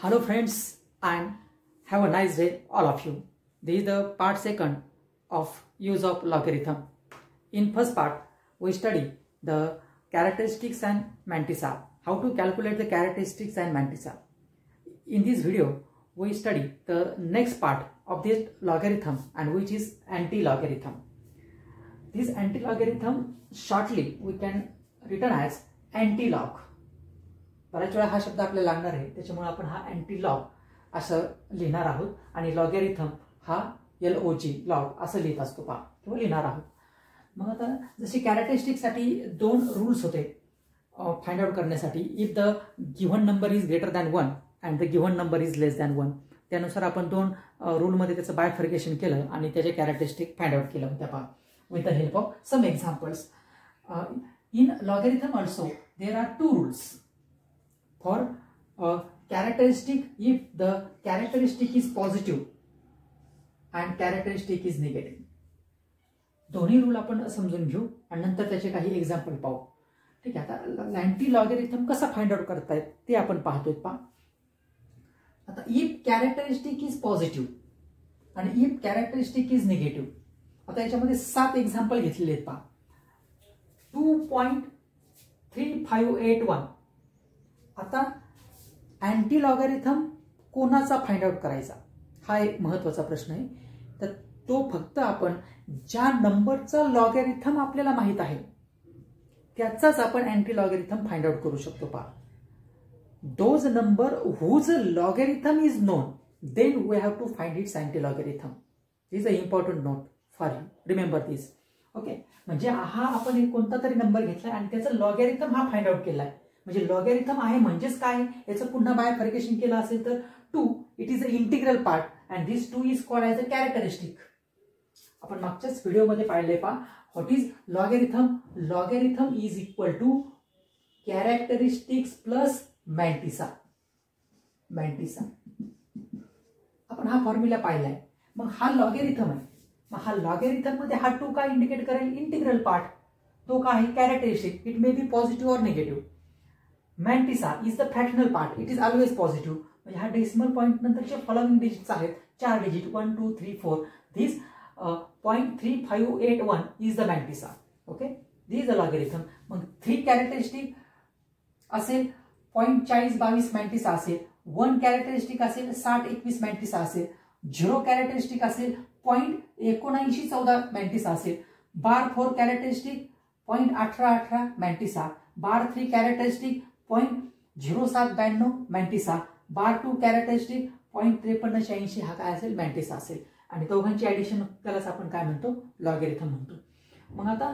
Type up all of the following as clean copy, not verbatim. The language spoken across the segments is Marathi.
Hello friends, and have a nice day all of you. This is the part second of use of logarithm. In first part, we study the characteristics and mantissa, how to calculate the characteristics and mantissa. In this video, we study the next part of this logarithm, and which is anti-logarithm. This anti-logarithm shortly we can written as anti-log. बऱ्याच वेळा हा शब्द आपल्याला लागणार आहे, त्याच्यामुळे आपण हा अँटी लॉग असं लिहिणार आहोत आणि लॉगॅरिथम हा LOG लॉग असं लिहित असतो पहा किंवा लिहिणार आहोत. मग आता जसे कॅरेक्टरिस्टिक साठी दोन रूल्स होते फाइंड आउट करण्यासाठी. If the given number is greater than 1 and the given number is less than 1, त्यानुसार आपण दोन रूलमध्ये त्याचं बायफर्केशन केलं आणि त्याचे कॅरेक्टरिस्टिक फाइंड आउट केलं होत्या पहा with the help of some examples. In logarithm also there are two rules for characteristic. If the characteristic is positive and characteristic is negative, दोन्ही रूल आपण समजून घेऊ आणि नंतर त्याचे काही एक्झाम्पल पाहू. ठीक आहे. आता अँटी लॉगॅरिथम कसा फाइंड आउट करतायत ते आपण पाहतोय पहा. आता इफ कॅरेक्टरिस्टिक इज पॉझिटिव्ह आणि इफ कॅरेक्टरिस्टिक इज निगेटिव्ह, आता याच्यामध्ये 7 एक्झाम्पल घेतलेले आहेत पहा. 2.3581. आता अँटी लॉगॅरिथम कोणाचा फाइंड आउट करायचा हा एक महत्त्वाचा प्रश्न आहे. तर तो फक्त आपण ज्या नंबरचा लॉगॅरिथम आपल्याला माहित आहे त्याचाच आपण अँटी लॉगॅरिथम फाइंड आउट करू शकतो पहा. Those number whose logarithm is known, then we have to find its anti logarithm. This a important note for you, remember this. Okay, म्हणजे हा आपण एक कोणता तरी नंबर घेतलाय आणि त्याचा लॉगॅरिथम हा फाइंड आउट केलाय. म्हणजे लॉगॅरिथम आहे म्हणजेच काय, याचं पुन्हा बायफर्केशन केलं असेल तर 2, it is a integral part and this 2 is called as a characteristic. आपण मागच्याच व्हिडिओमध्ये पाहिलंय पहा. What is logarithm? Logarithm is equal to characteristics plus mantissa. आपण हा फॉर्म्युला पाहिलाय. मग हा लॉगॅरिथम आहे. मग हा लॉगॅरिथम मध्ये हा 2 काय इंडिकेट करेल? Integral part. तो काय आहे? Characteristic. It may be positive or negative. Mantissa is the fractional part, it is always positive. म्हणजे हा डेसिमल पॉईंट नंतरचे फॉलोइंग डिजिट्स आहेत, 4 digit 1 2 3 4. This 0.3581 is the mantissa. Okay, this the logarithm. मग 3 कॅरेक्टरिस्टिक असेल 0.4022 मॅन्टिसा असेल, 1 कॅरेक्टरिस्टिक असेल 6021 मॅन्टिसा असेल, 0 कॅरेक्टरिस्टिक असेल 0.1914 मॅन्टिसा असेल, बार 4 कॅरेक्टरिस्टिक 0.1818 मॅन्टिसा, बार 3 कॅरेक्टरिस्टिक 0.0792 मॅन्टिसा, बार 2 कॅरेक्टरिस्टिक 0.5386 हा काय असेल? मॅन्टिसा असेल. आणि दोघांची ऍडिशन त्यालाच आपण काय म्हणतो? लॉगॅरिथम म्हणतो. मग आता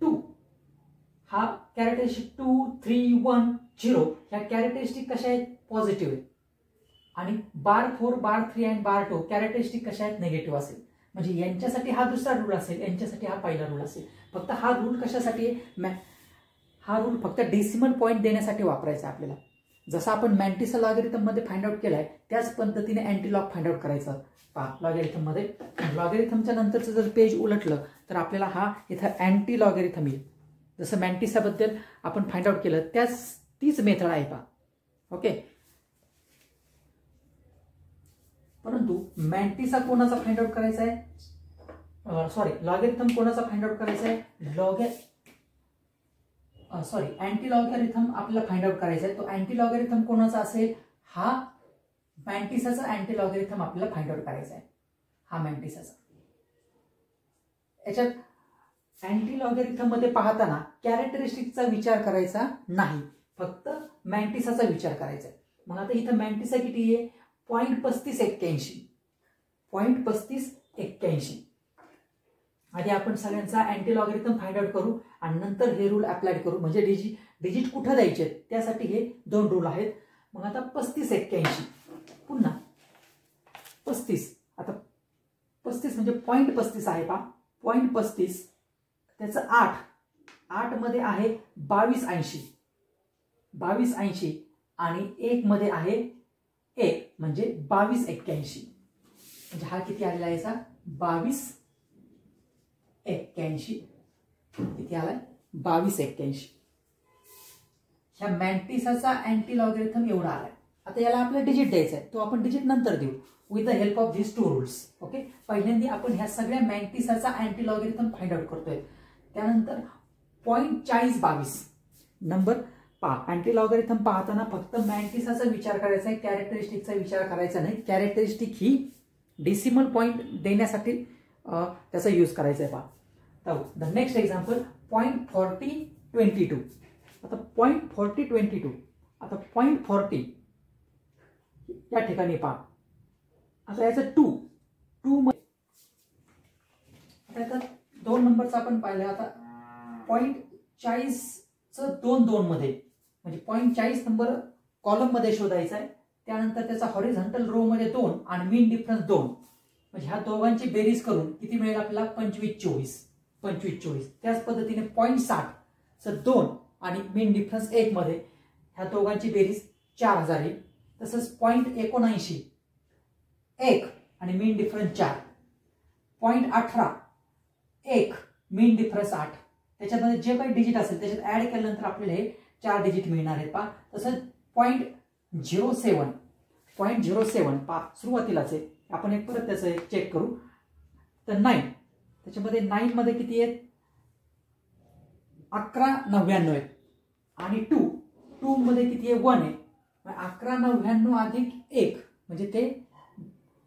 2 हा कॅरेक्टरिस्टिक 2 3 1 0 ह्या कॅरेक्टरिस्टिक कशा आहेत? पॉझिटिव्ह आहेत. आणि बार 4 बार 3 आणि बार 2 कॅरेक्टरिस्टिक कशा आहेत? निगेटिव्ह असेल. म्हणजे यांच्यासाठी हा दुसरा रूल असेल, यांच्यासाठी हा पहिला रूल असेल. फक्त हा रूल कशासाठी आहे? हा रूल फक्त डेसिमल पॉईंट देण्यासाठी वापरायचा आपल्याला. जसं आपण मॅन्टिसा लॉगॅरिथम मध्ये फाइंड आउट केलाय त्याच पद्धतीने अँटीलॉग फाइंड आउट करायचं पहा लॉगॅरिथम मध्ये. लॉगॅरिथमच्या नंतरचं जर पेज उलटलं तर आपल्याला हा इथं अँटी लॉगॅरिथम येईल. जसं मॅन्टिसा बद्दल आपण फाइंड आउट केलं तीच मेथड आहे पहा. ओके, परंतु मॅन्टिसा कोणाचा फाइंड आउट करायचा आहे? लॉगॅरिथम कोणाचा फाइंड आउट करायचा आहे? अँटी लॉगॅरिथम आपल्याला फाइंड आउट करायचा आहे. तो अँटी लॉगॅरिथम कोणाचा असेल? हा मॅन्टिसाचा अँटी लॉगॅरिथम आपल्याला फाइंड आउट करायचा आहे. हा मॅन्टिसाचा. याच्यात अँटी लॉगॅरिथम मध्ये पाहताना कॅरेक्टरिस्टिकचा विचार करायचा नाही, फक्त मॅन्टिसाचा विचार करायचा आहे. मग आता इथं मॅन्टिसा किती आहे? 0.3581. 0.3581. आधी आपण सगळ्यांचा अँटी लॉगॅरिथम फाइंड आउट करू आणि नंतर हे रूल अप्लाय करू. म्हणजे डिजिट कुठं द्यायचे त्यासाठी हे 2 रूल आहेत. मग आता 3581 पुन्हा 35. आता 35 म्हणजे 0.35 आहे पहा. 0.35 त्याचं 8 मध्ये आहे 2280. 2280 आणि 1 मध्ये आहे 1 म्हणजे 2281. म्हणजे हा किती आलेला आहे? 2281. किती आलाय? 2281. ह्या मॅन्टिसाचा अँटी लॉगॅरिथम एवढा आलाय. आता याला आपल्याला डिजिट द्यायचा आहे, तो आपण डिजिट नंतर देऊ with the help of this two rules. Okay, पहिल्यांदा आपण ह्या सगळ्या मॅन्टिसाचा अँटी लॉगॅरिथम फाइंड आउट करतोय. त्यानंतर 0.4022 नंबर पहा. अँटी लॉगॅरिथम पाहताना फक्त मॅन्टिसाचा विचार करायचा आहे, कॅरेक्टरिस्टिकचा विचार करायचा नाही. कॅरेक्टरिस्टिक ही डेसिमल पॉईंट देण्यासाठी त्याचा यूज करायचा आहे. पहा, तर द नेक्स्ट एक्झाम्पल 0.4022. आता 0.4022, आता 0.40 या ठिकाणी पहा. आता याचं 2 मध्ये आता 2 नंबरचा आपण पाहिलं. आता 0.40चं 2 मध्ये म्हणजे 0.40 नंबर कॉलम मध्ये शोधायचा आहे. त्यानंतर त्याचा हॉरिझॉन्टल रो मध्ये 2 आणि मीन डिफरन्स 2, म्हणजे ह्या दोघांची बेरीज करून किती मिळेल आपल्याला? 25-24. त्याच पद्धतीने 0.60चं 2 आणि मीन डिफरन्स 1 मध्ये ह्या दोघांची बेरीज 4000 येईल. तसंच 0.79 1 आणि मीन डिफरन्स 4, 0.18 1 मीन डिफरन्स 8. त्याच्यामध्ये जे काही डिजिट असेल त्याच्यात ऍड केल्यानंतर आपल्याला हे 4 डिजिट मिळणार आहेत. पहा, तसंच 0.07 पहा सुरुवातीलाच आहे. आपण एक परत त्याचं एक चेक करू. तर 9, त्याच्यामध्ये 9 मध्ये किती आहेत? 1199 आहेत. आणि 2 मध्ये किती आहे? 1 आहे. 1199 अधिक 1 म्हणजे ते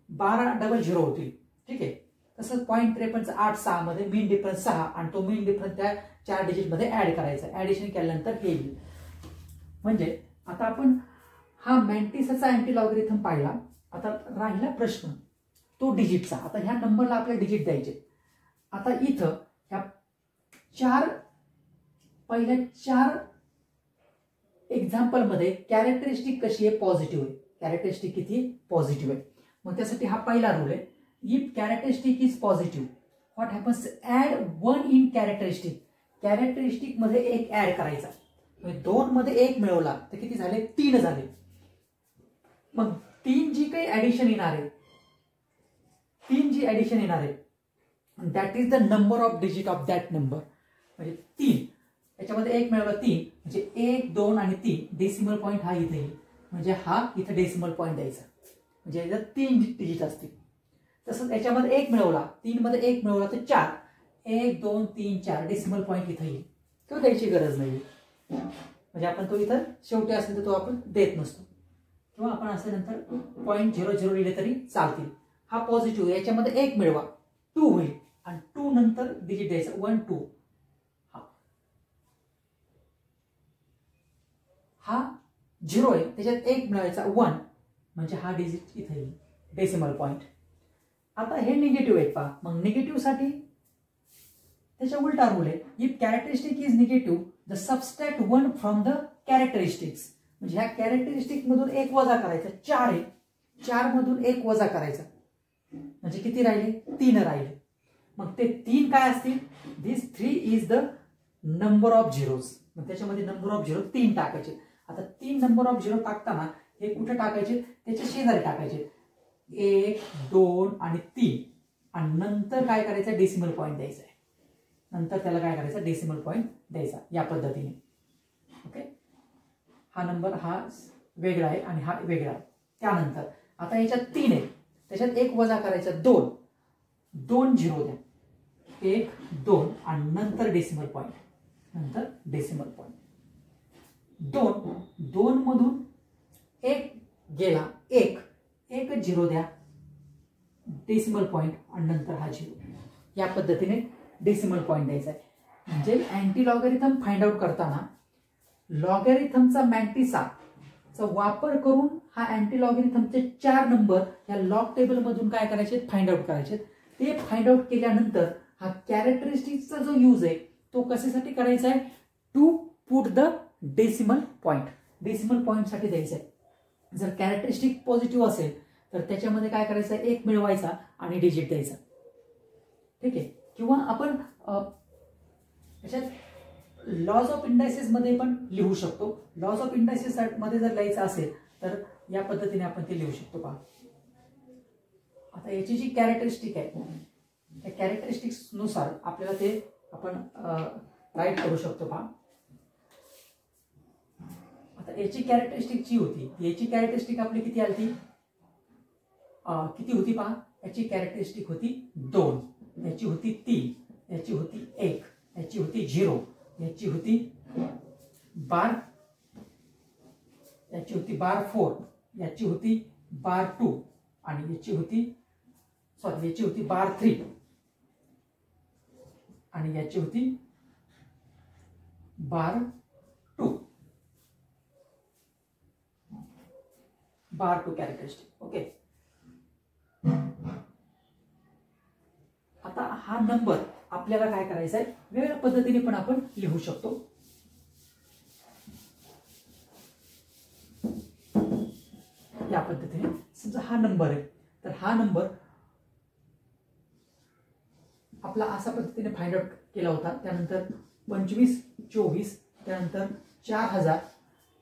1200 होतील. ठीक आहे. तसंच 0.53 8-6 मध्ये मीन डिफरन्स 6 आणि तो मीन डिफरन्स त्या 4 डिजिट मध्ये ऍड करायचा. ऍडिशन केल्यानंतर हे येईल. म्हणजे आता आपण हा मॅन्टिसाचा अँटी लॉगॅरिथम पाहिला. आता राहिला प्रश्न तो डिजिटचा. आता ह्या नंबरला आपल्याला डिजिट द्यायचे. आता इथं ह्या पहिल्या 4 एक्झाम्पल मध्ये कॅरेक्टरिस्टिक कशी आहे? पॉझिटिव्ह आहे. कॅरेक्टरिस्टिक किती? पॉझिटिव्ह आहे. मग त्यासाठी हा पहिला रूल आहे. If characteristic is positive, what happens? Add 1 in characteristic. Characteristic मध्ये 1 ऍड करायचा. 2 मध्ये 1 मिळवला तर किती झाले? 3 झाले. मग 3 जी काही ऍडिशन येणार आहे, 3 जी ऍडिशन येणार आहे, that is the number of digit of that number. म्हणजे 3 त्याच्यामध्ये 1 मिळवला 3 म्हणजे 1, 2 आणि 3 डेसिमल पॉईंट हा इथे येईल. म्हणजे हा इथे डेसिमल पॉईंट द्यायचा. म्हणजे याच्यात 3 डिजिट असतील. तसंच याच्यामध्ये 1 मिळवला, 3 मध्ये 1 मिळवला तर 4, 1, 2, 3, 4 डेसिमल पॉईंट इथे येईल. तो द्यायची गरज नाही. म्हणजे आपण तो इथं शेवटी असेल तर तो आपण देत नसतो. किंवा आपण असं नंतर 0.00 लिहिले तरी चालतील. हा पॉझिटिव्ह. याच्यामध्ये 1 मिळवा, 2 होईल आणि 2 नंतर डिजिट द्यायचा 1, 2. हा 0 आहे, त्याच्यात 1 मिळवायचा 1 म्हणजे हा डिजिट इथे येईल डेसिमल पॉईंट. आता हे निगेटिव्ह आहेत पहा. मग निगेटिव्ह साठी त्याच्या उलटा रूल आहे. If characteristic is negative the subtract 1 from the characteristics. म्हणजे ह्या कॅरेक्टरिस्टिक मधून 1 वजा करायचा. 4 आहे, 4 मधून 1 वजा करायचा म्हणजे किती राहिले? 3 राहिले. मग ते 3 काय असतील? दिस 3 is the number of zeros. मग त्याच्यामध्ये नंबर ऑफ झिरो 3 टाकायचे. आता 3 नंबर ऑफ झिरो टाकताना हे कुठे टाकायचे? त्याच्या शेजारी टाकायचे. 1, 2 आणि 3 आणि नंतर काय करायचं? डेसिमल पॉईंट द्यायचा आहे. नंतर त्याला काय करायचं? डेसिमल पॉईंट द्यायचा या पद्धतीने. ओके, हा नंबर हा वेगळा आहे आणि हा वेगळा आहे. त्यानंतर आता याच्यात 3 आहे, त्याच्यात 1 वजा करायचा 2, 2 झिरो द्या. 1, 2 आणि नंतर डेसिमल पॉईंट. नंतर डेसिमल पॉईंट 2 मधून 1 गेला, 1 झिरो द्या. डेसिमल पॉईंट आणि नंतर हा झिरो. या पद्धतीने डेसिमल पॉईंट द्यायचा आहे. म्हणजे अँटी लॉगॅरिथम फाइंड आउट करताना लॉगॅरिथमचा मॅन्टिसाचा वापर करून हा अँटी लॉगॅरिथमचे 4 नंबर या लॉग टेबल मधून काय करायचे? फाइंड आउट करायचे. ते फाइंड आउट केल्यानंतर हा कॅरेक्टरिस्टिक्सचा जो यूज आहे तो कशासाठी करायचा आहे? To put the decimal point. Decimal point साठी द्यायचा आहे. जर कॅरेक्टरिस्टिक पॉझिटिव्ह असेल तर त्याच्यामध्ये काय करायचं? 1 मिळवायचा आणि डिजिट द्यायचा. ठीक आहे. किंवा आपण याच्यात लॉज ऑफ इंडायसिस मध्ये पण लिहू शकतो. लॉज ऑफ इंडायसिस मध्ये जर लिहायचं असेल तर या पद्धतीने आपण ते लिहू शकतो. पहा, आता याची जी कॅरेक्टरिस्टिक आहे त्या कॅरेक्टरिस्टिक्स नुसार आपल्याला ते आपण राईट करू शकतो. पहा, आता याची कॅरेक्टरिस्टिक जी होती, याची कॅरेक्टरिस्टिक आपली किती आली ती, किती होती पहा, याची कॅरेक्टरिस्टिक होती 2, याची होती 3, याची होती 1, याची होती 0, याची होती बार, याची होती बार 4, याची होती बार 2 आणि याची होती याची होती बार 3 आणि याची होती बार 2, बार 2 कॅरेक्टरिस्टिक. ओके, आता हा नंबर आपल्याला काय करायचा आहे, वेगवेगळ्या पद्धतीने पण आपण लिहू शकतो. या पद्धतीने समजा हा नंबर आहे, तर हा नंबर आपला अशा पद्धतीने फाइंड आउट केला होता. त्यानंतर 25, 24, त्यानंतर 4000,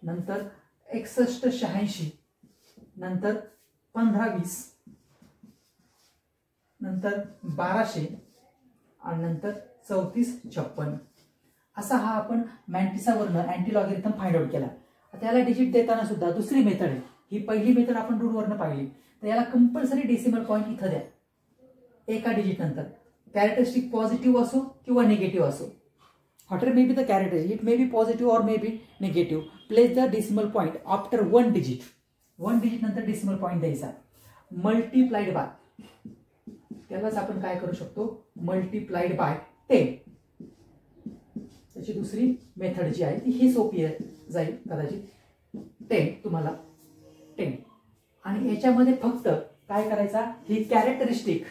नंतर 61, 86, नंतर 15, 20, नंतर 1200 आणि नंतर 34, 56 असा हा आपण मॅन्टिसावरनं अँटी लॉगरिथम फाइंड आउट केला. आता याला डिजिट देताना सुद्धा दुसरी मेथड आहे. ही पहिली मेथड आपण रूलवरनं पाहिली, तर याला कंपल्सरी डेसिमल पॉईंट इथं द्या एका डिजिट नंतर. कॅरेक्टरिस्टिक पॉझिटिव्ह असो किंवा निगेटिव्ह असो, whatever may be the characteristic, it may be positive or may be negative, place the decimal point after one digit. One digit नंतर डेसिमल पॉईंट द्यायचा, मल्टीप्लाइड बाय, त्यालाच आपण काय करू शकतो, मल्टीप्लाइड बाय 10. त्याची दुसरी मेथड जी आहे ती ही सोपी जाईल कदाचित. 10 तुम्हाला 10 आणि याच्यामध्ये फक्त काय करायचा, ही कॅरेक्टरिस्टिक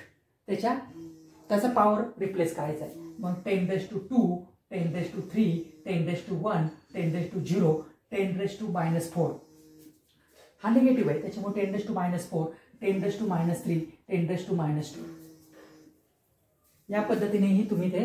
त्याचा पॉवर रिप्लेस करायचा आहे. मग 10^2, 10^3, 10^1, 10^0, 10^-4 हा निगेटिव्ह आहे, त्याच्यामुळे 10^-4, 10^-3, 10^-2 या पद्धतीनेही तुम्ही ते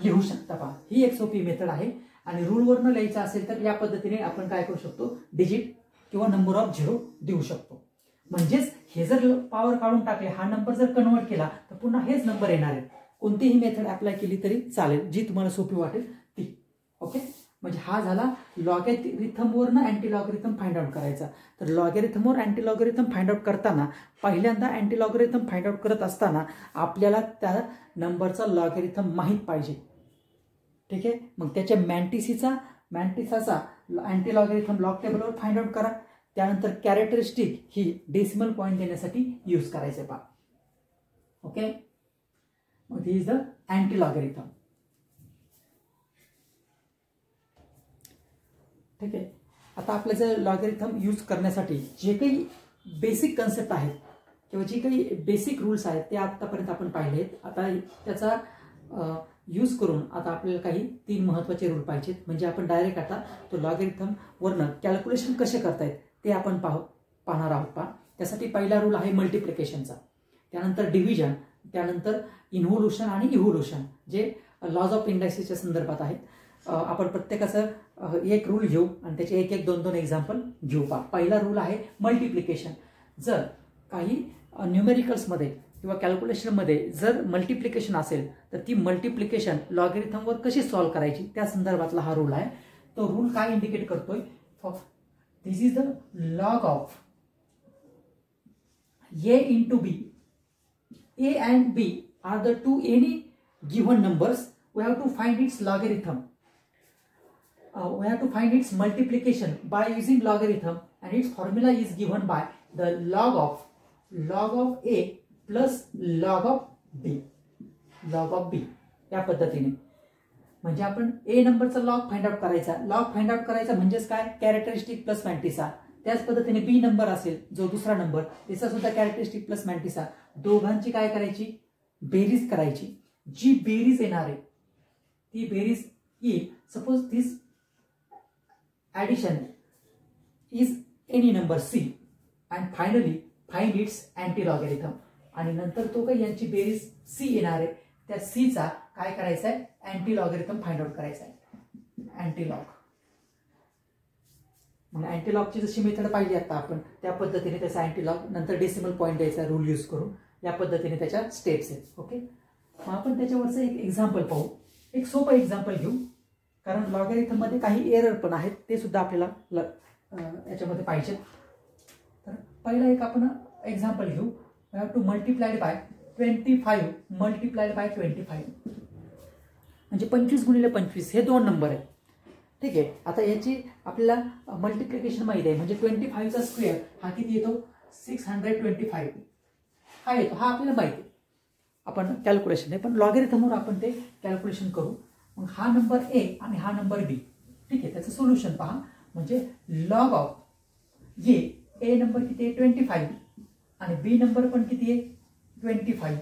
लिहू शकता. पहा, ही एक सोपी मेथड आहे. आणि रूलवरनं लिहायचं असेल तर या पद्धतीने आपण काय करू शकतो, डिजिट किंवा नंबर ऑफ 0 देऊ शकतो. म्हणजेच हे जर पॉवर काढून टाकले, हा नंबर जर कन्वर्ट केला तर पुन्हा हेच नंबर येणार आहेत. कोणतीही मेथड अप्लाय केली तरी चालेल, जी तुम्हाला सोपी वाटेल ती. ओके, म्हणजे हा झाला लॉगॅरिथमवरनं अँटी लॉगॅरिथम फाइंड आउट करायचा. तर लॉगॅरिथमवर अँटी लॉगॅरिथम फाइंड आउट करताना पहिल्यांदा अँटी लॉगॅरिथम फाइंड आउट करत असताना आपल्याला त्या नंबरचा लॉगॅरिथम माहीत पाहिजे. ठीक आहे, मग त्याच्या मॅन्टिसाचा अँटी लॉगॅरिथम लॉग टेबलवर फाइंड आउट करा. त्यानंतर कॅरेक्टरिस्टिक ही डेसिमल पॉईंट देण्यासाठी यूज करायचे. पहा, ओके, मग he is the anti logarithm. ठीक आहे, आता आपल्या जर लॉगॅरिथम यूज करण्यासाठी जे काही बेसिक कन्सेप्ट आहेत किंवा जे काही बेसिक रूल्स आहेत ते आतापर्यंत आपण पाहिले आहेत. आता त्याचा यूज करून आता आपल्याला काही 3 महत्त्वाचे रूल पाहिजेत. म्हणजे आपण डायरेक्ट आता तो लॉगॅरिथम वरनं कॅल्क्युलेशन कसे करतायत ते आपण पाहणार आहोत. पहा, त्यासाठी पहिला रूल आहे मल्टिप्लिकेशनचा, त्यानंतर डिव्हिजन, त्यानंतर इन्व्होल्युशन आणि इव्होल्युशन, जे लॉज ऑफ इंडेक्सच्या संदर्भात आहेत. आपण प्रत्येकाचं एक रूल घेऊ आणि त्याचे 1-1, 2-2 एक्झाम्पल घेऊ. पहा, पहिला रूल आहे मल्टिप्लिकेशन. जर काही न्यूमेरिकल्समध्ये किंवा कॅल्क्युलेशनमध्ये जर मल्टिप्लिकेशन असेल तर ती मल्टिप्लिकेशन लॉगॅरिथमवर कशी सॉल्व्ह करायची त्या संदर्भातला हा रूल आहे. तो रूल काय इंडिकेट करतोय, this is the log of a into b. A and b are the two any given numbers. We have to find its logarithm. We have to find its multiplication by using logarithm, and its formula is given by the log of a plus log of b. log of b या पद्धतीने. म्हणजे आपण a नंबरचा लॉग फाइंड आउट करायचा. लॉग फाइंड आउट करायचा म्हणजेच काय, कॅरेक्टरिस्टिक प्लस मॅन्टिसा. त्याच पद्धतीने बी नंबर असेल जो दुसरा नंबर, त्याचा सुद्धा कॅरेक्टरिस्टिक प्लस मॅन्टिसा. दोघांची काय करायची, बेरीज करायची. जी बेरीज येणार आहे ती बेरीज येईल. Suppose this addition is any number C and finally find its anti logarithm. आणि नंतर तो काही यांची बेरीज सी येणार आहे, त्या सीचा काय करायचा आहे, अँटी लॉगॅरिथम फाइंड आउट करायचा आहे, अँटी लॉग. मग अँटी लॉगची जशी मेथड पाहिली आता आपण त्या पद्धतीने त्याचा अँटी लॉग, नंतर डेसिमल पॉईंट द्यायचा रूल यूज करून, या पद्धतीने त्याच्या स्टेप्स आहेत. ओके, मग आपण त्याच्यावरचं एक एक्झाम्पल पाहू. एक सोपं एक्झाम्पल घेऊ. कारण लॉगॅरिथम मध्ये काही एरर पण आहेत, ते सुद्धा आपल्याला याच्यामध्ये पाहिजे. तर पहिला एक आपण एक्झाम्पल घेऊ. We have to multiplied by 25 multiplied by 25, म्हणजे 25 गुणिले 25 हे 2 नंबर आहे. ठीक आहे. आता याची आपल्याला मल्टिप्लिकेशन माहिती आहे, म्हणजे 25चा स्क्वेअर हा किती येतो 625 हा येतो, हा आपल्याला माहिती आहे. आपण कॅल्क्युलेशन आहे, पण लॉगॅरिथमवर आपण ते कॅल्क्युलेशन करू. मग हा नंबर ए आणि हा नंबर बी. ठीक आहे. त्याचं सोल्युशन पहा, म्हणजे लॉग ऑफ ए नंबर किती आहे 25 आणि बी नंबर पण किती आहे 25.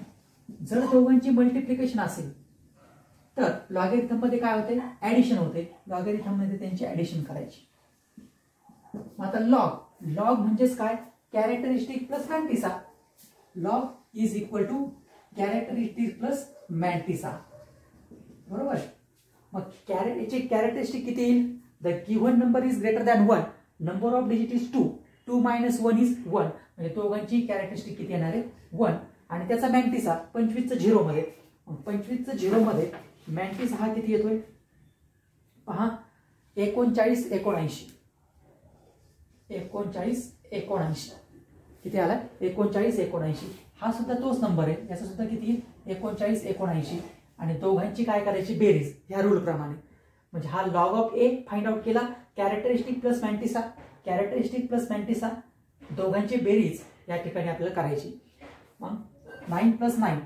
जर दोघांची मल्टिप्लिकेशन असेल तर लॉगॅरिथम मध्ये काय होते ऍडिशन होते. लॉगॅरिथम मध्ये त्यांची ऍडिशन करायची. आता लॉग म्हणजेच काय characteristic plus mantissa. Log is equal to characteristic plus mantissa. बरोबर. मग याची कॅरेक्टरिस्टिक किती येईल. The given number is greater than 1, number of digit is 2, 2 - 1 is 1, म्हणजे दोघांची कॅरेक्टरिस्टिक किती येणार आहे 1. आणि त्याचा मॅन्टिसा 25चं 0 मध्ये. 25चं 0 मध्ये मॅन्टिसा हा किती येतोय पहा 39 79. 39 79 किती आला 39 79. हा सुद्धा तोच नंबर आहे. याचा सुद्धा किती 39 79. आणि दोघांची काय करायची बेरीज ह्या रूल प्रमाणे. म्हणजे हा log of A find out केला, कॅरेक्टरिस्टिक प्लस मॅन्टिसा, कॅरेक्टरिस्टिक प्लस मॅन्टिसा, दोघांची बेरीज या ठिकाणी आपल्याला करायची. मग 9 + 9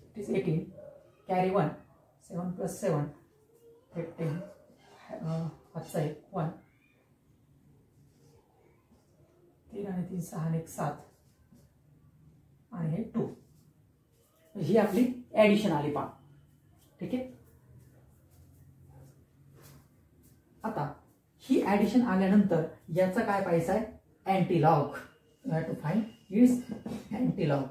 इट इज 18, कॅरी 1, 7 + 7 15, हातचा 1, 3 आणि 3 6 आणि 1 7 आणि हे 2. ही आपली ऍडिशन आली पहा. ठीक आहे. आता ही ऍडिशन आल्यानंतर याचा काय पाहायचं आहे antilog. You have to find its antilog.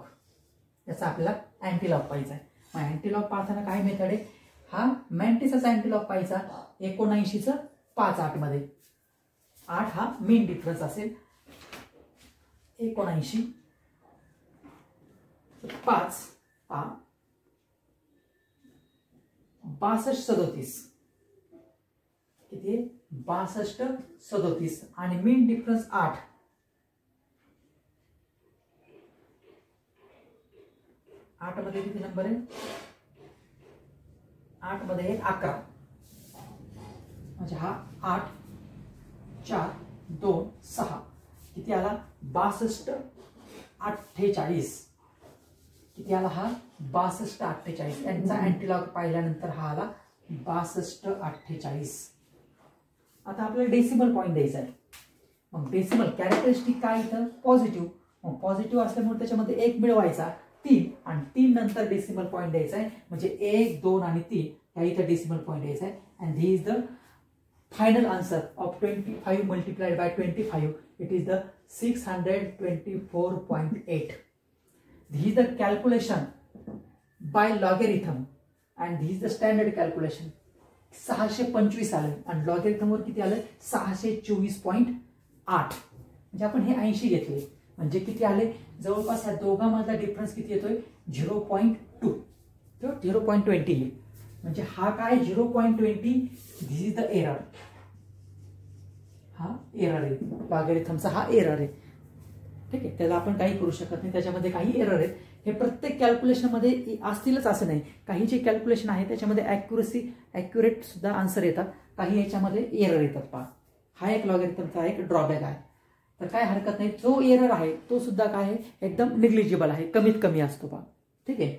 याचा आपल्याला अँटीलॉग पाहायचा आहे. मग अँटीलॉग पाहताना काय मेथड आहे, हा मॅन्टिसाचा अँटीलॉग पाहायचा 79चं 5 8 मध्ये. 8 हा मेन डिफरन्स असेल. 79 5 62 37 किती 62 37 आणि मेन डिफरन्स 8. 8 मध्ये किती नंबर आहे 8 मध्ये 11, म्हणजे हा 8 4 2 6 किती आला 62 48. किती आला हा 62 48. यांचा अँटीलॉग पाहिल्यानंतर हा आला 62 48. आता आपल्याला डेसिमल पॉईंट द्यायचा आहे. मग डेसिमल कॅरेक्टरिस्टिक काय इथं पॉझिटिव्ह. मग पॉझिटिव्ह असल्यामुळे त्याच्यामध्ये 1 मिळवायचा 3 आणि 3 नंतर डेसिमल पॉईंट द्यायचा आहे. म्हणजे 1 2 आणि 3 ह्या इथं डेसिमल पॉईंट द्यायचा आहे. अँड धी is the final answer of 25 multiplied by 25. It is the 624.8. This is the calculation by logarithm and this is the standard calculation. 625 आलं आणि लॉगॅरिथम वर किती आलं 624.8. म्हणजे आपण हे 80 घेतले, म्हणजे किती आले जवळपास या दोघांमधला डिफरन्स किती येतोय 0.2. 0.20. म्हणजे हा काय 0.20. दिस इज द एरर. हा एरर आहे लॉगॅरिथमचा, हा एरर आहे. ठीक आहे. त्याला आपण काही करू शकत नाही, त्याच्यामध्ये काही एरर आहेत. हे प्रत्येक कॅल्क्युलेशनमध्ये असतीलच असं नाही. काही जे कॅल्क्युलेशन आहे त्याच्यामध्ये ॲक्युरेट सुद्धा आन्सर येतात, काही याच्यामध्ये एरर येतात पहा. हा एक लॉगॅरिथमचा एक ड्रॉबॅक आहे. तर काय हरकत नाही, जो एरर आहे तो सुद्धा काय आहे एकदम निग्लिजिबल आहे, कमीत कमी असतो पहा. ठीक आहे.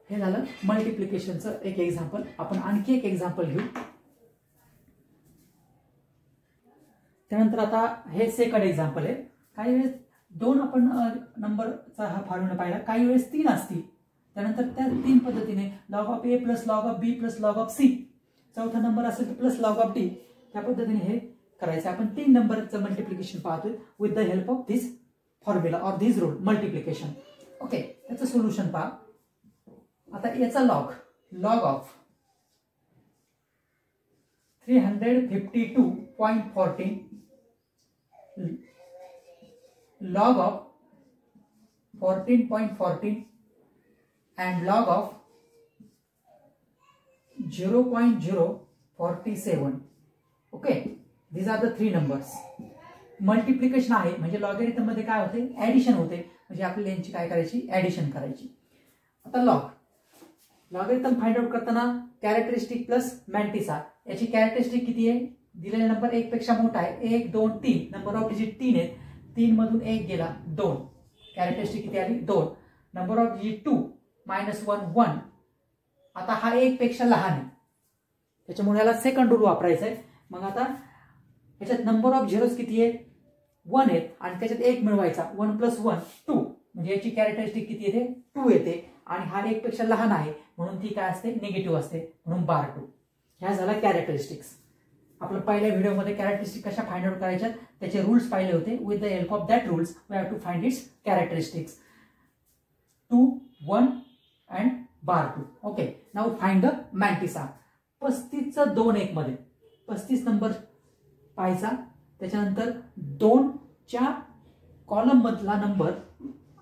हे झालं मल्टिप्लिकेशनचं एक एक्झाम्पल. आपण आणखी एक एक्झाम्पल घेऊ. त्यानंतर आता हे सेकंड एक्झाम्पल आहे. काही वेळेस 2 आपण नंबरचा हा फॉर्म्युला पाहिला, काही वेळेस 3 असतील. त्यानंतर त्या 3 पद्धतीने log of A plus log of B plus log of C. चौथा नंबर असेल तर प्लस लॉग ऑफ डी. त्या पद्धतीने हे करायचं. आपण 3 नंबरचं मल्टिप्लिकेशन पाहतोय with the help of this formula or this rule multiplication. Okay. त्याचं सोल्युशन पहा. आता याचा log of 352.14 log of 14.14 and log of 0.047. Okay, these are the 3 numbers. Multiplication आहे म्हणजे लॉगॅरिथम मध्ये काय होते, ऍडिशन होते, म्हणजे आपल्याला यांची काय करायची, ऍडिशन करायची. आता लॉगॅरिथम फाइंड आउट करताना कॅरेक्टरिस्टिक प्लस मॅन्टिसा, याची कॅरेक्टरिस्टिक किती आहे, दिलेला नंबर 1 पेक्षा मोठा आहे, 1 2 3, नंबर ऑफ डिजिट 3 आहेत, 3 मधून 1 गेला 2, कॅरेक्टरिस्टिक किती आली 2, नंबर ऑफ डिजिट 2 -1 1. आता हा 1 पेक्षा लहान आहे त्याच्यामुळे याला सेकंड रूल वापरायचा आहे. मग आता याच्यात नंबर ऑफ झिरोज किती आहे, 1 आहेत आणि त्याच्यात 1 मिळवायचा, 1 + 1 2, म्हणजे याची कॅरेक्टरिस्टिक किती येते, 2 येते आणि हा 1 पेक्षा लहान आहे म्हणून ती काय असते, निगेटिव्ह असते, म्हणून -2. ह्या झाला कॅरेक्टरिस्टिक्स. आपण पहिल्या व्हिडिओमध्ये कॅरेक्टरिस्टिक कशा फाइंड आउट करायच्या त्याचे रूल्स पाहिले होते. With the help of that rules we have to find its characteristics 2 1 and -2. Okay, now find the mantissa. 35 चं 2 1 मध्ये 35 नंबर पाहायचा, त्याच्यानंतर 2 च्या कॉलम मधला नंबर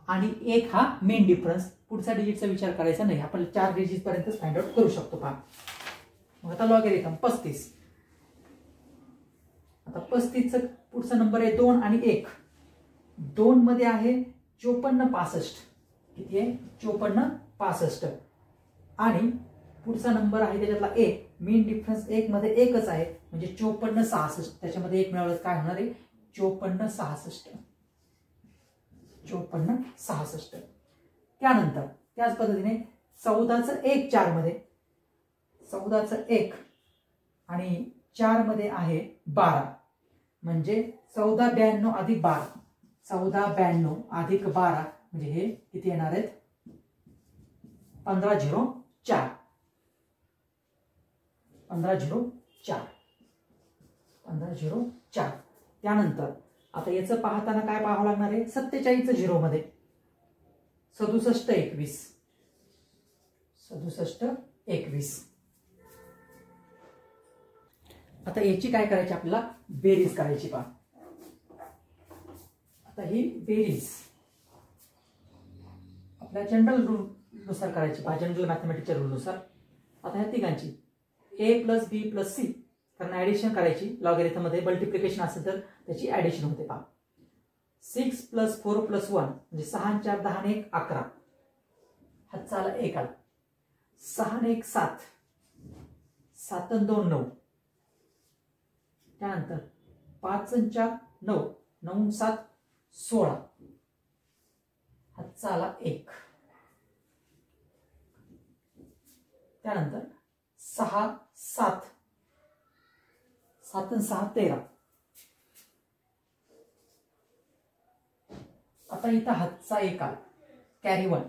आणि 1 हा मेन डिफरन्स, पुढचा डिजिटचा विचार करायचा नाही, आपण 4 डिजिट पर्यंत फाइंड आउट करू शकतो. पहा मग आता लॉगॅरिथम 35. आता 35 चा पुढचा नंबर आहे 2 आणि 1. 2 मध्ये आहे 54 65, किती आहे 54 65 आणि पुढचा नंबर आहे त्याच्यातला 1, मेन डिफरन्स 1 मध्ये एकच आहे म्हणजे 54 66, त्याच्यामध्ये 1 मिळवलं काय होणार आहे 54 66. 54 66. त्यानंतर त्याच पद्धतीने 14 चं 1 4 मध्ये, 14 चं 1 आणि 4 मध्ये आहे 12, म्हणजे 14 92 अधिक 12, 14 92 अधिक 12 म्हणजे हे किती येणार आहेत 1504. 1504. त्यानंतर आता याचं पाहताना काय पाहावं लागणार आहे, 47 झिरो मध्ये 67 21, 67 21. आता याची काय करायची, आपल्याला बेरीज करायची. पहा आता ही बेरीज आपल्या जनरल रूल नुसार करायची, पहा जनरल मॅथमॅटिक्सच्या रूल नुसार. आता ह्या तिघांची a + b + c, कारण ऍडिशन करायची, लॉगॅरिथम मध्ये मल्टिप्लिकेशन असेल तर त्याची ऍडिशन होते. पहा 6 + 4 + 1 म्हणजे 6 आणि 4 10 आणि 1 11, हातचा आला 1 आला, 6 आणि 1 7, 7 आणि 2 9, त्यानंतर 5 आणि 4 9, 9 आणि 7 16, हातचा आला 1, त्यानंतर 6 7, 7 आणि 6 13. आता इथं हातचा 1 आला, कॅरी 1.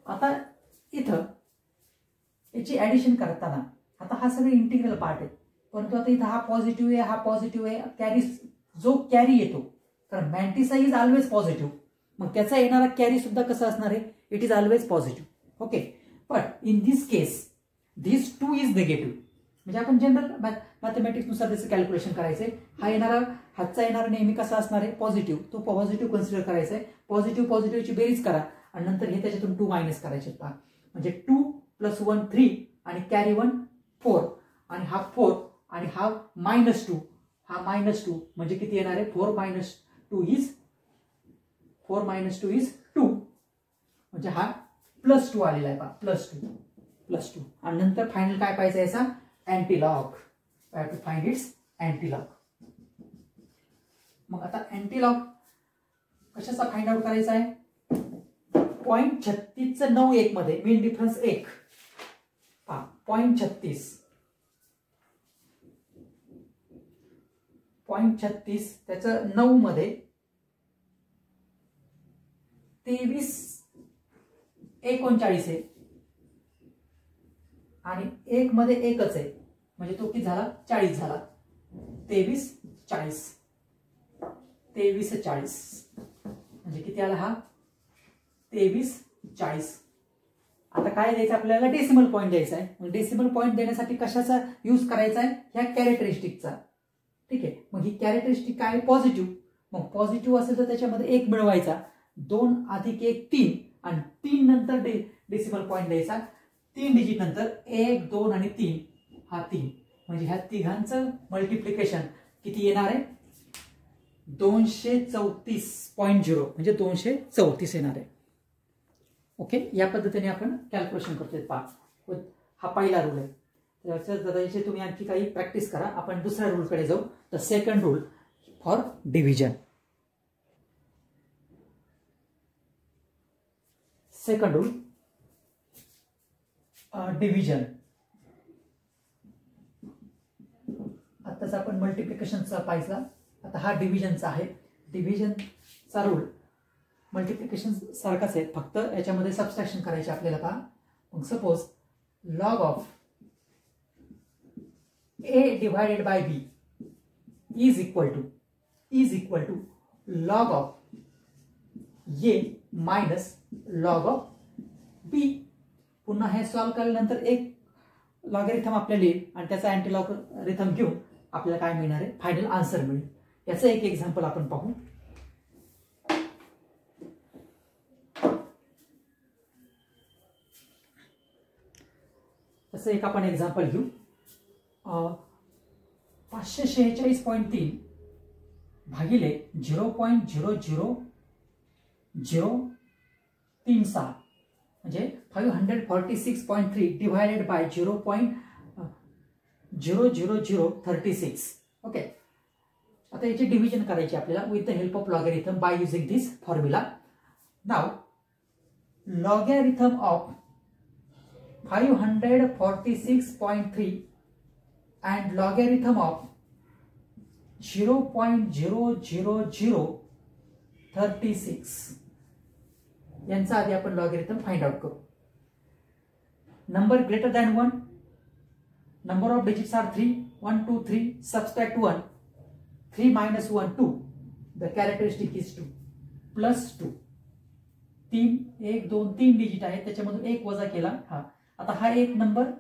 आता इथं याची ऍडिशन करताना आता हा सगळं इंटिग्रल पार्ट आहे, परंतु आता इथं हा पॉझिटिव्ह आहे, हा पॉझिटिव्ह आहे, कॅरी जो कॅरी येतो, कारण मॅन्टिसा इज ऑलवेज पॉझिटिव्ह, मग त्याचा येणारा कॅरी सुद्धा कसा असणार आहे, it is always positive. Okay, but in this case this 2 is negative, म्हणजे आपण जनरल मॅथमॅटिक्स नुसार त्याचं कॅल्क्युलेशन करायचंय. हा येणारा हातचा येणारा नेहमी कसा असणार आहे, पॉझिटिव्ह, तो पॉझिटिव्ह कन्सिडर करायचा आहे. पॉझिटिव्हची बेरीज करा आणि नंतर हे त्याच्यातून 2 मायनस करायचे. पहा म्हणजे 2 + 1 3 आणि कॅरी 1 4 आणि हा 4 आणि हा -2, हा -2 म्हणजे किती येणार आहे 4 - 2 इज 2 म्हणजे हा +2 आलेला आहे. पहा +2 आणि नंतर फायनल काय पाहिजे याचा antilog. I have to find its antilog. मग आता अँटीलॉग कशाचा फाइंड आउट करायचा आहे, 0.36 चं 9 1 मध्ये मेन डिफरन्स 1, पहा 0.36 त्याचं 9 मध्ये 23 39 आहे आणि 1 मध्ये एकच आहे म्हणजे तो किती झाला 40 झाला. 23 40 म्हणजे किती आला हा 23 40. आता काय द्यायचं आपल्याला, डेसिमल पॉईंट द्यायचा आहे. मग डेसिमल पॉईंट देण्यासाठी कशाचा यूज करायचा आहे, ह्या कॅरेक्टरिस्टिकचा. ठीक आहे, मग ही कॅरेक्टरिस्टिक काय पॉझिटिव्ह, मग पॉझिटिव्ह असेल तर त्याच्यामध्ये 1 मिळवायचा, 2 + 1 3 आणि 3 नंतर डेसिमल पॉईंट द्यायचा. 3 डिजिट नंतर 1 2 आणि 3 हा 3 म्हणजे ह्या तिघांचं मल्टिप्लिकेशन किती येणार आहे 234.0 म्हणजे 234 येणार आहे. ओके, या पद्धतीने आपण कॅल्क्युलेशन करतोय. पहा, हा पहिला रूल आहे. त्याचे तुम्ही आणखी काही प्रॅक्टिस करा. आपण दुसऱ्या रूलकडे जाऊ. The second rule for division. Second rule division. आताच आपण मल्टिप्लिकेशनचा पाहिला, आता हा डिव्हिजनचा आहे. डिव्हिजनचा रूल मल्टिप्लिकेशन सारखाच आहे, फक्त याच्यामध्ये सबट्रॅक्शन करायचे आपल्याला. पहा, मग suppose log of a divided by b is equal to log of a minus log of b. पुन्हा हे सॉल्व्ह केल्यानंतर एक लॉगरिथम आपल्याला येईल आणि त्याचा अँटी लॉगरिथम घेऊन आपल्याला काय मिळणार आहे, फायनल आन्सर मिळेल. याचं एक एक्झाम्पल आपण पाहू. तसं एक आपण एक्झाम्पल घेऊ. 546.3 भागिले 0.000036 म्हणजे 546.3 डिवायडेड बाय 0.00036. ओके, आता याची डिव्हिजन करायची आपल्याला with the help of logarithm by using this formula. नाव logarithm of 546.3 and logarithm of 0.00036 यांचा आधी आपण लॉगरिथम फाइंड आउट करू. Number greater than 1, number of digits are 3, 1 2 3, subtract 1, 3 minus 1 2, the characteristic is 2 plus 2. 3 1 2 3 digit आहे, त्याच्यामधून एक वजा केला. हा आता हा एक नंबर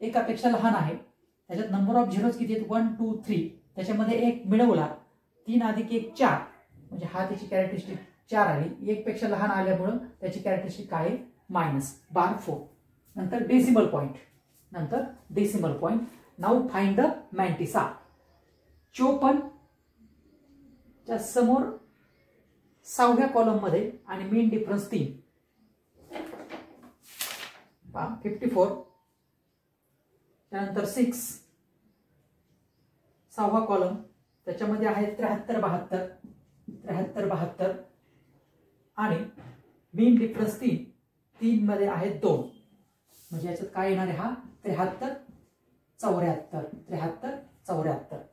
एकापेक्षा लहान आहे, त्याच्यात नंबर ऑफ झिरोज किती आहेत 1 2 3, त्याच्यामध्ये एक मिळवला 3 अधिक 1 4 म्हणजे हा त्याची कॅरेक्टरिस्टिक 4 आली. एक पेक्षा लहान आल्यामुळे त्याची कॅरेक्टरिस्टिक काय आहे -4. नंतर decimal point, now find the mantissa. 54 च्या समोर 6व्या कॉलम मध्ये आणि मीन डिफरन्स 3. 54 त्यानंतर 6 6वा कॉलम, त्याच्यामध्ये आहे 73 72 आणि मीन डिफरन्स 3 मध्ये आहे 2 म्हणजे याच्यात काय येणार आहे हा 73 74.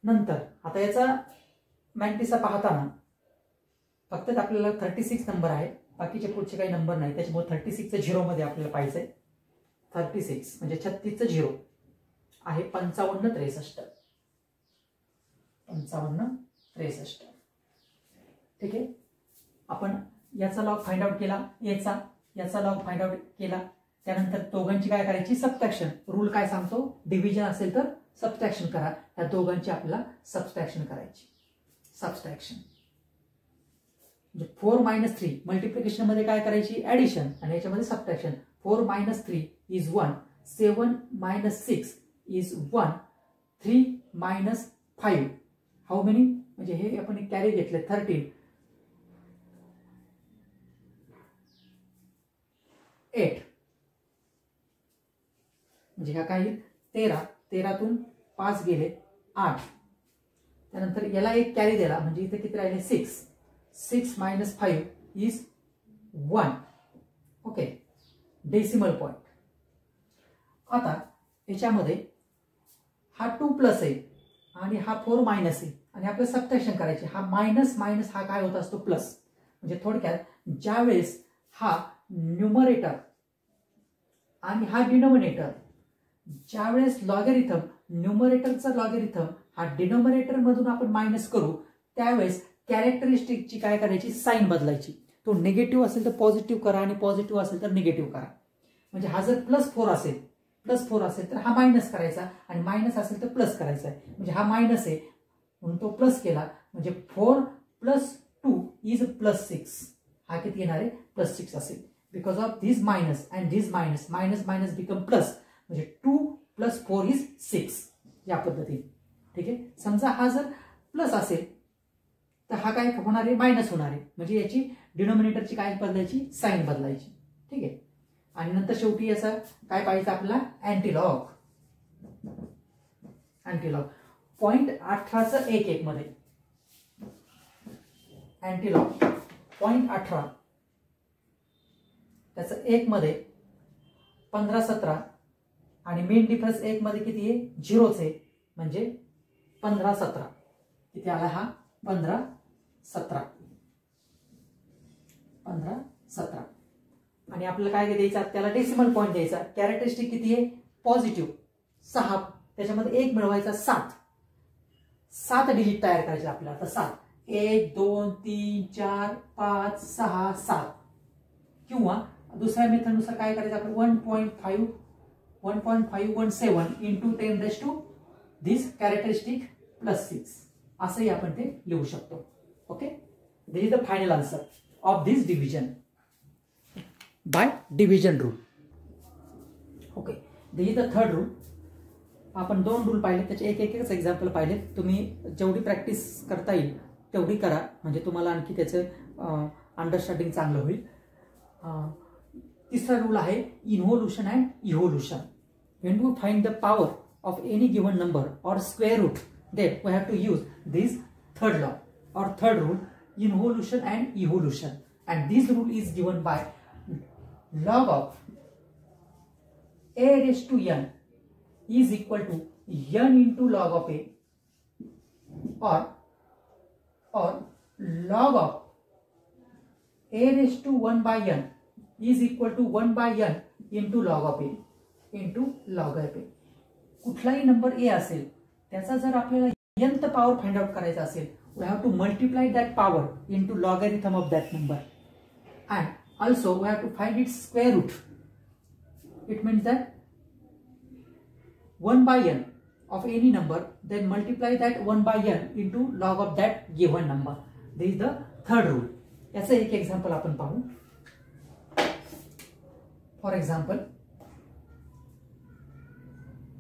नंतर आता याचा मॅन्टिसा पाहताना फक्त आपल्याला 36 नंबर आहे, बाकीचे पुढचे काही नंबर नाही, त्याच्यामुळे 36 चं 0 मध्ये आपल्याला पाहिजे. 36 म्हणजे 36 चं 0 आहे 55 63. ठीक आहे, आपण याचा लॉग फाइंड आउट केला, याचा लॉग फाइंड आउट केला. त्यानंतर दोघांची काय करायची सबट्रॅक्शन. रूल काय सांगतो, डिव्हिजन असेल तर सबट्रॅक्शन करा. या दोघांची आपल्याला सबट्रॅक्शन करायची. सबट्रॅक्शन म्हणजे 4 - 3 मल्टिप्लिकेशन मध्ये काय करायची ऍडिशन आणि याच्यामध्ये subtraction. 4 - 3 is 1, 7 - 6 is 1, 3 - 5 how many म्हणजे हे आपण कॅरी घेतले 13, 8 म्हणजे ह्या काही 13तून 5 गेले 8. त्यानंतर याला एक कॅरी दिला म्हणजे इथे किती राहिले 6 - 5 इज 1. Okay, decimal point. आता याच्यामध्ये हा 2 प्लस आहे आणि हा 4 मायनस आहे आणि आपल्याला सबट्रॅक्शन करायचे. हा मायनस हा काय होत असतो प्लस. म्हणजे थोडक्यात ज्यावेळेस हा न्यूमरेटर आणि हा डिनोमिनेटर, ज्यावेळेस लॉगरिथम न्यूमरेटरचा लॉगरिथम हा डिनोमिनेटर मधून आपण मायनस करू, त्यावेळेस कॅरेक्टरिस्टिकची काय करायची साइन बदलायची. तो निगेटिव्ह असेल तर पॉझिटिव्ह करा आणि पॉझिटिव्ह असेल तर निगेटिव्ह करा. म्हणजे हा जर +4 असेल तर हा मायनस करायचा आणि मायनस असेल तर प्लस करायचा आहे. म्हणजे हा मायनस आहे म्हणून तो प्लस केला म्हणजे 4 + 2 इज +6. हा किती येणार आहे +6 असेल. Because of this minus and this minus minus minus become plus म्हणजे 2 + 4 इज 6 या पद्धतीने. ठीक आहे. समजा हा जर प्लस असेल तर हा काय होणार आहे मायनस होणार आहे म्हणजे याची डिनोमिनेटरची काय बदलायची साईन बदलायची. ठीक आहे. आणि नंतर शेवटी याचा काय पाहिजे आपल्याला अँटीलॉग. अँटीलॉग 0.18चं 1 मध्ये अँटीलॉग 0.18 त्याचं 1 मध्ये 15-17 आणि मेन डिफरन्स 1 मध्ये किती आहे 0च आहे म्हणजे 15-17 किती आला हा 15-17 आणि आपल्याला काय द्यायचं त्याला डेसिमल पॉईंट द्यायचा. कॅरेक्टरिस्टिक किती आहे पॉझिटिव्ह 6 त्याच्यामध्ये 1 मिळवायचा 7 डिजिट तयार करायचे आपल्याला. तर 7 1 2 3 4 5 6 7 किंवा दुसऱ्या मेथडनुसार काय करायचं आपण 1.517 इंटू 10 दिस कॅरेक्टरिस्टिक +6 असंही आपण ते लिहू शकतो. Okay. This is the final answer of this division by division rule. Okay. This is the third rule. आपण 2 रूल पाहिले त्याचे एकच एक्झाम्पल पाहिले. तुम्ही जेवढी प्रॅक्टिस करता येईल तेवढी करा म्हणजे तुम्हाला आणखी त्याचं अंडरस्टँडिंग चांगलं होईल. तिसरा रूल आहे involution and evolution. When to find the power of any given number or square root then we have to use this third law or third rule involution and evolution and this rule is given by log of a raised to n is equal to n into log of a or log of a raised to 1 by n is equal to 1 by n into log of a into log of a. कुठलाही नंबर a असेल त्याचा जर आपल्याला nth पॉवर फाइंड आउट करायचा असेल we have to multiply that power into logarithm of that number and also we have to find its square root. It means that 1 by n of any number then multiply that 1 by n into log of that given number. This is the third rule. याचं एक एक्झाम्पल आपण पाहू. फॉर एक्झाम्पल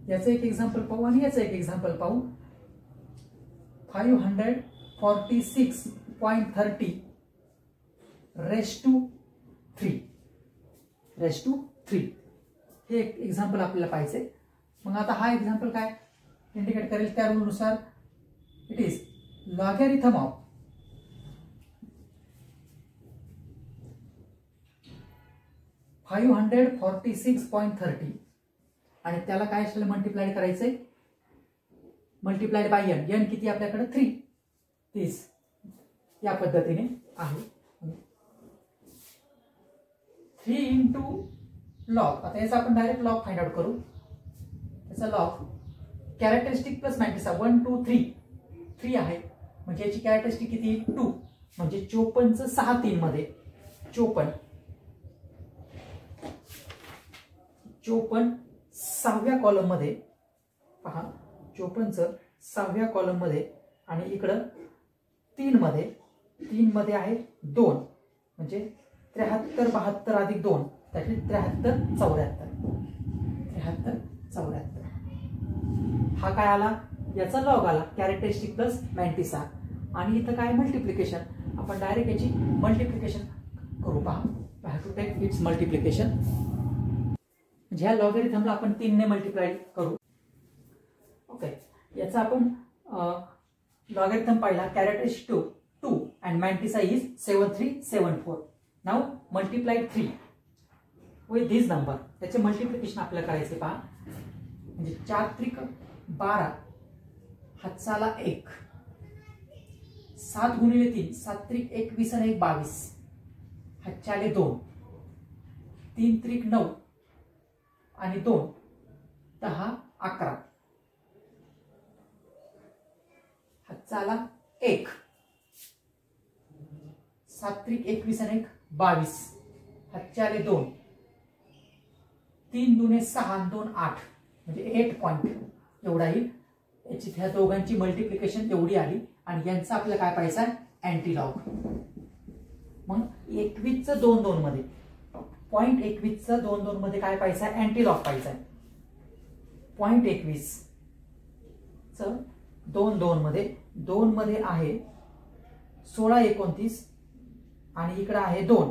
याचं एक एक्झाम्पल पाहू आणि याचं एक एक्झाम्पल पाहू. 546.30 raised to 3 हे एक एक्झाम्पल आपल्याला पाहिजे. मग आता हा एक्झाम्पल काय इंडिकेट करेल त्या रूलनुसार इट इज लॉगॅरिथम ऑफ 546.30 आणि त्याला काय असलं मल्टिप्लाइड करायचंय मल्टिप्लाइड बाय n. n किती आपल्याकडे 30 या पद्धतीने आहे. 3 इंटू लॉग. आता याचा आपण डायरेक्ट लॉग फाइंड आउट करू. याचा लॉग कॅरेक्टरिस्टिक प्लस मॅट्रिक्स 1 2 3 आहे म्हणजे याची कॅरेक्टरिस्टिक किती 2 म्हणजे 54चं 6 3 मध्ये 54 6व्या कॉलम मध्ये पहा 54चं 6व्या कॉलम मध्ये आणि इकडं 3 मध्ये आहे 2 म्हणजे 73 72 अधिक 2 त्याचे 73 74. हा काय आला याचा लॉग आला कॅरेक्टरिस्टिक प्लस मॅन्टिसा आणि इथं काय मल्टिप्लिकेशन. आपण डायरेक्ट याची मल्टिप्लिकेशन करू. पहा I have to take its multiplication. ह्या लॉगॅरिथमला आपण 3 ने मल्टिप्लाय करू. ओके. याचा आपण लॉगॅरिथम पाहिला characteristic 2 and mantissa is 7374. Now multiply 3 with this number. त्याचे मल्टिप्लिकेशन आपल्याला करायचे. पहा म्हणजे 4 त्रिक 12 हातचाला 1 7 गुणिले 3 7 त्रिक 21 आणि 1 22 हातचाले 2 3 त्रिक 9 आणि 2 10 11 हातचाला 1 7 त्रिक 21 आणि 1 22 हातचाले 2 3 दुने 6 आणि 2 8 म्हणजे 8 पॉइंट एवढा येईल. याची ह्या दोघांची मल्टिप्लिकेशन एवढी आली आणि यांचा आपल्याला काय पाहिजे आहे, अँटीलॉग. मग 21चं 2-2 मध्ये 0.21चं 2-2 मध्ये काय पाहिजे आहे, अँटीलॉग पाहिजे आहे. 0.21चं 2-2 मध्ये 2 मध्ये आहे 16-29 आणि इकडे आहे 2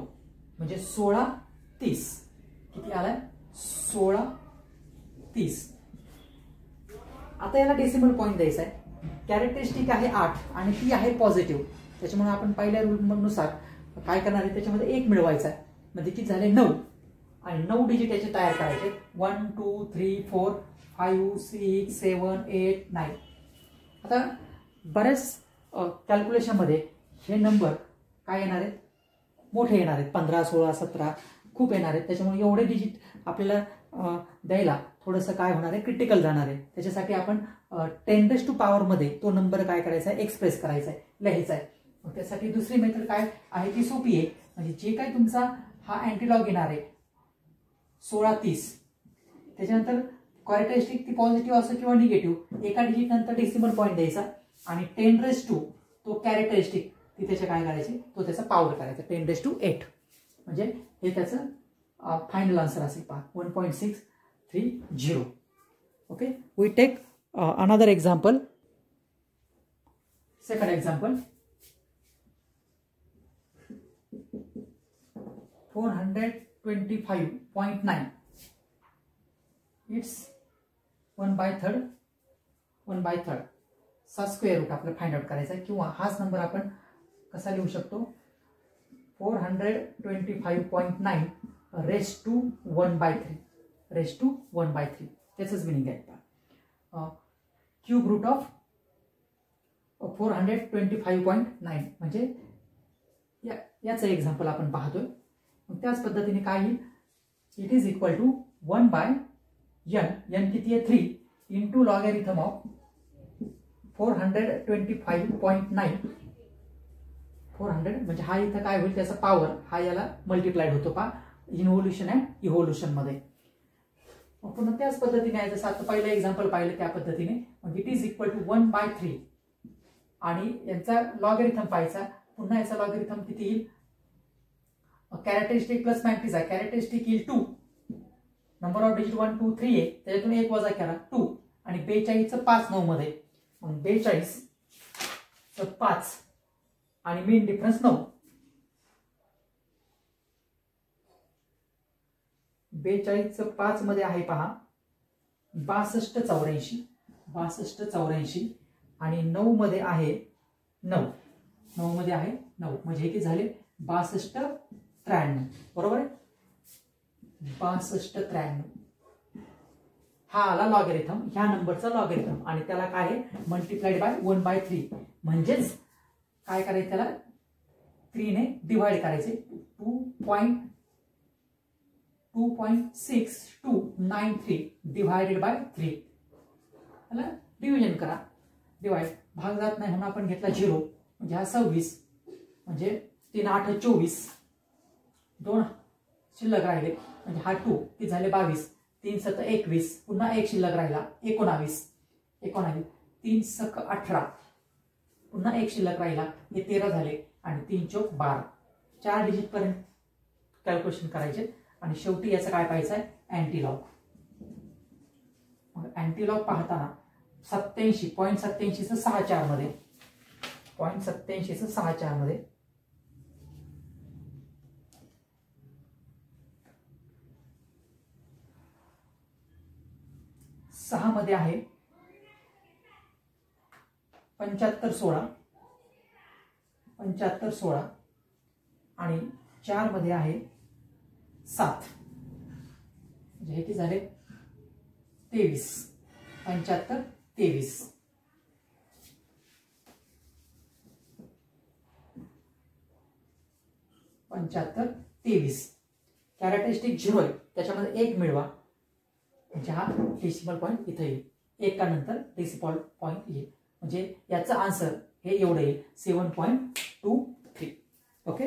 म्हणजे 16-30. किती आलाय, 16-30. आता याला डेसिमल पॉईंट द्यायचा आहे. कॅरेक्टरिस्टिक आहे 8 आणि ती आहे पॉझिटिव्ह. त्याच्यामुळे आपण पहिल्या रूलनुसार काय करणार आहे, त्याच्यामध्ये 1 मिळवायचा आहे. म्हणजे किती झाले, 9. आणि 9 डिजिट याचे तयार करायचे. 1 2 3 4 5 6 7 8 9. आता बऱ्याच कॅल्क्युलेशनमध्ये हे नंबर काय येणार आहेत, मोठे येणार आहेत. 15 16 17 खूप येणार आहेत. त्याच्यामुळे एवढे डिजिट आपल्याला द्यायला थोडंसं काय होणार आहे, क्रिटिकल जाणार आहे. त्याच्यासाठी आपण 10⁻⁴ मध्ये तो नंबर काय करायचा आहे, एक्सप्रेस करायचा आहे, लिहायचा आहे. मग त्यासाठी दुसरी मेथड काय आहे, ती सोपी आहे. म्हणजे जे काय तुमचा हा अँटीलॉग येणार आहे 16-30, त्याच्यानंतर कॅरेक्टरिस्टिक ती पॉझिटिव्ह असो किंवा निगेटिव्ह, एका डिजिट नंतर डेसिमल पॉईंट द्यायचा आणि 10⁻² तो कॅरेक्टरिस्टिक ती त्याच्या काय करायचे, तो त्याचा पॉवर करायचा 10⁸ म्हणजे हे त्याचं फायनल आन्सर असेल पहा 1.630. Okay, we take another example. Second example, 425.9. Its 1/3 चा स्क्वेअर रूट आपल्याला फाइंड आउट करायचा आहे. किंवा हाच नंबर आपण कसा लिहू शकतो, 425.9 रेस टू 1/3 त्याचंच मिनिंग आहे. क्यूब रूट ऑफ 425.9 म्हणजे याचं एक्झाम्पल आपण पाहतोय. मग त्याच पद्धतीने काय येईल, it is equal to 1/n, n किती आहे 3 इंटू लॉगॅरिथम ऑफ 425.9. 400 म्हणजे हा इथं काय होईल, त्याचा पॉवर हा याला मल्टिप्लाइड होतो पहा इन्व्होल्युशन अँड इव्होल्युशन मध्ये. पुन्हा त्याच पद्धतीने आहे, जसं आता पहिलं एक्झाम्पल पाहिलं त्या पद्धतीने. मग इट इज इक्वल टू 1/3 आणि यांचा लॉगॅरिथम पाहायचा. पुन्हा याचा लॉगॅरिथम किती येईल, कॅरेक्टरिस्टिक प्लस मॅग्नेटिक आहे. कॅरेक्टरिस्टिक येईल 2, नंबर ऑफ डिजिट 1 2 3 आहे, त्याच्यातून 1 वजा करा 2 आणि 42चं 5 9 मध्ये. मग 42चं 5 आणि मेन डिफरन्स 9. 42चं 5 मध्ये आहे पहा 6284 आणि 9 मध्ये आहे 9 मध्ये आहे 9 म्हणजे हे किती झाले 6293. बरोबर आहे, 6293. हा आला लॉगॅरिथम, ह्या नंबरचा लॉगॅरिथम आणि त्याला काय आहे मल्टिप्लाइड बाय 1/3 म्हणजेच काय करायचं, त्याला 3 ने डिवाइड करायचे. 2.6293 डिवाइडेड बाय 3. त्याला डिव्हिजन करा, डिवाइड भाग जात नाही म्हणून आपण घेतला 0 म्हणजे हा 26 म्हणजे 3 8 24, 2 शिल्लक राहिले म्हणजे हा 2 किती झाले 22, 3 7 21, पुन्हा 1 शिल्लक राहिला 19, 3 7 18, पुन्हा 1 शिल्लक राहिला हे 13 झाले आणि 3 चौक 12. 4 डिजिट पर्यंत कॅल्क्युलेशन करायचे आणि शेवटी याचं काय पाहायचं आहे, अँटीलॉग. मग अँटीलॉग पाहताना 87.87चं 6/4 मध्ये 0.87चं 6/4 मध्ये 6 मध्ये आहे 7516 आणि 4 मध्ये आहे 7 म्हणजे हे किती झाले 23. 75 23. कॅरेक्टरिस्टिक 0 आहे, त्याच्यामध्ये 1 मिळवा म्हणजे हा डेसिमल पॉईंट इथे येईल. 1 नंतर डेसिमल पॉईंट येईल म्हणजे याचं आन्सर हे एवढं येईल 7.23. ओके.